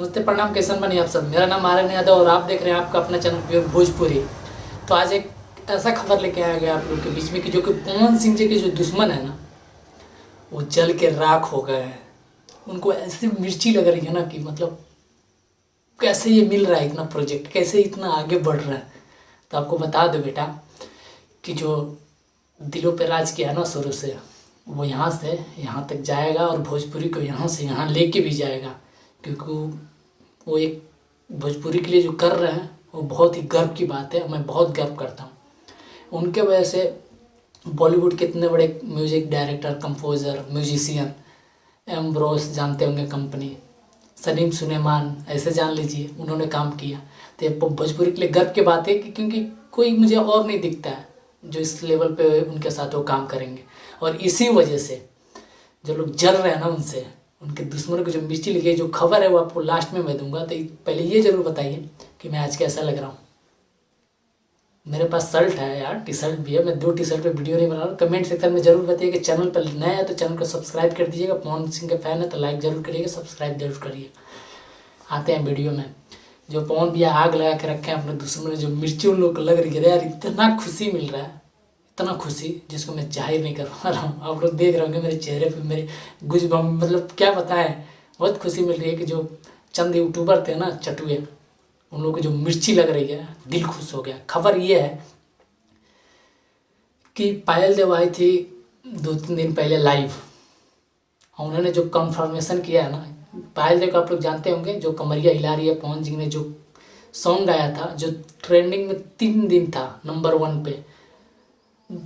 नमस्ते प्रणाम, कैसन बनी आप सब। मेरा नाम आर्यन यादव और आप देख रहे हैं आपका अपना चैनल प्योर भोजपुरी। तो आज एक ऐसा खबर लेके आया गया आप लोग के बीच में कि जो कि पवन सिंह जी के जो दुश्मन है ना, वो जल के राख हो गए हैं। उनको ऐसी मिर्ची लग रही है ना कि मतलब कैसे ये मिल रहा है इतना प्रोजेक्ट, कैसे इतना आगे बढ़ रहा है। तो आपको बता दो बेटा कि जो दिलों पे राज किया है ना शुरू से, वो यहाँ से यहाँ तक जाएगा और भोजपुरी को यहाँ से यहाँ लेके भी जाएगा। क्योंकि वो एक भोजपुरी के लिए जो कर रहे हैं वो बहुत ही गर्व की बात है। मैं बहुत गर्व करता हूँ उनके वजह से। बॉलीवुड के इतने बड़े music director, composer, musician, Ambrose जानते होंगे कंपनी, सलीम सुलेमान, ऐसे जान लीजिए उन्होंने काम किया। तो ये भोजपुरी के लिए गर्व की बात है कि क्योंकि कोई मुझे और नहीं दिखता है जो इस लेवल पे उनके साथ वो काम करेंगे। और इसी वजह से जो लोग जल रहे हैं ना, उनसे उनके दुश्मनों की जो मिर्ची लिखी है, जो खबर है वो आपको लास्ट में मैं दूंगा। तो पहले ये जरूर बताइए कि मैं आज कैसा लग रहा हूँ। मेरे पास शर्ट है यार, टी शर्ट भी है। मैं 2 टी शर्ट पे वीडियो नहीं बना रहा हूँ। कमेंट सेक्शन में जरूर बताइए कि चैनल पर नया है तो चैनल को सब्सक्राइब कर दीजिएगा। पवन सिंह के फैन है तो लाइक जरूर करिएगा, सब्सक्राइब जरूर करिए। आते हैं वीडियो में। जो पवन भैया आग लगा के रखे हैं अपने दुश्मन में, जो मिर्ची उन लोग को लग रही है यार, इतना खुशी मिल रहा है, इतना खुशी जिसको मैं जाहिर नहीं कर पा रहा हूँ। आप लोग देख रहे होंगे मेरे चेहरे पे मेरे गुजबम, मतलब क्या बताएं, बहुत खुशी मिल रही है कि जो चंद यूट्यूबर थे ना चटुए, उन लोगों को जो मिर्ची लग रही है, दिल खुश हो गया। खबर ये है कि पायल देव आई थी 2-3 दिन पहले लाइव। उन्होंने जो कंफर्मेशन किया है ना, पायल देव को आप लोग जानते होंगे, जो कमरिया हिला रही है। पवन सिंह ने जो सॉन्ग गाया था जो ट्रेंडिंग में 3 दिन था नंबर 1 पे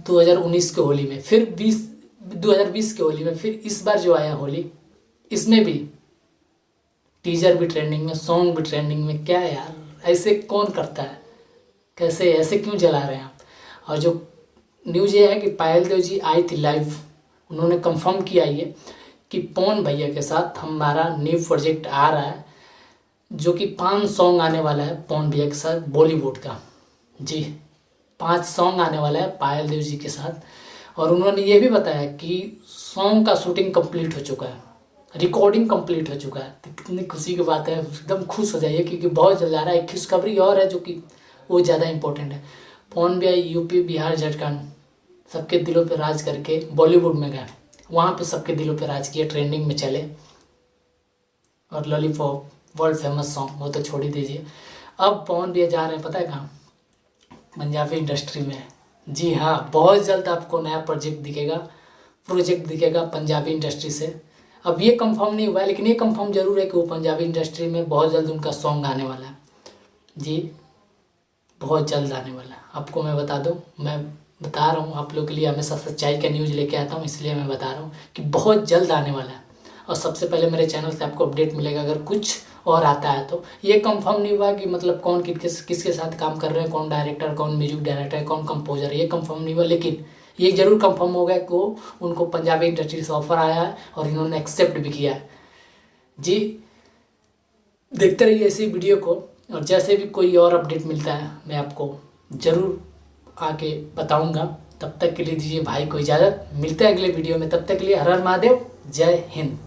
2019 के होली में, फिर 2020 के होली में, फिर इस बार जो आया होली, इसमें भी टीजर भी ट्रेंडिंग में, सॉन्ग भी ट्रेंडिंग में। क्या यार, ऐसे कौन करता है? कैसे ऐसे क्यों जला रहे हैं आप? और जो न्यूज़ ये है कि पायल देव जी आई थी लाइव, उन्होंने कंफर्म किया ये कि पवन भैया के साथ हमारा न्यू प्रोजेक्ट आ रहा है, जो कि 5 सॉन्ग आने वाला है पवन भैया के साथ बॉलीवुड का। जी, 5 सॉन्ग आने वाला है पायल देव जी के साथ। और उन्होंने ये भी बताया कि सॉन्ग का शूटिंग कंप्लीट हो चुका है, रिकॉर्डिंग कंप्लीट हो चुका है। तो कितनी खुशी की बात है, एकदम खुश हो जाइए क्योंकि बहुत जल्द आ रहा है। एक खुशखबरी और है जो कि वो ज़्यादा इंपॉर्टेंट है। पवन भैया यूपी, बिहार, झारखंड सबके दिलों पे राज करके बॉलीवुड में गए, वहाँ पे सबके दिलों पे राज किया, ट्रेंडिंग में चले। और लॉलीपॉप वर्ल्ड फेमस सॉन्ग, वो तो छोड़ ही दीजिए। अब पवन भैया जा रहे हैं पता है कहाँ? पंजाबी इंडस्ट्री में। जी हाँ, बहुत जल्द आपको नया प्रोजेक्ट दिखेगा पंजाबी इंडस्ट्री से। अब ये कंफर्म नहीं हुआ है, लेकिन ये कंफर्म जरूर है कि वो पंजाबी इंडस्ट्री में बहुत जल्द उनका सॉन्ग आने वाला है। जी, बहुत जल्द आने वाला है। आपको मैं बता दूं, मैं बता रहा हूँ आप लोग के लिए, हमेशा सच्चाई का न्यूज़ लेके आता हूँ, इसलिए मैं बता रहा हूँ कि बहुत जल्द आने वाला है। और सबसे पहले मेरे चैनल से आपको अपडेट मिलेगा अगर कुछ और आता है तो। ये कंफर्म नहीं हुआ कि मतलब कौन किसके साथ काम कर रहे हैं, कौन डायरेक्टर, कौन म्यूजिक डायरेक्टर है, कौन कंपोजर है, ये कंफर्म नहीं हुआ। लेकिन ये जरूर कंफर्म हो गया कि उनको पंजाबी इंडस्ट्री से ऑफर आया है और इन्होंने एक्सेप्ट भी किया है। जी, देखते रहिए ऐसी वीडियो को, और जैसे भी कोई और अपडेट मिलता है मैं आपको ज़रूर आके बताऊंगा। तब तक के लिए दीजिए भाई को इजाज़त, मिलते हैं अगले वीडियो में। तब तक के लिए हर हर महादेव, जय हिंद।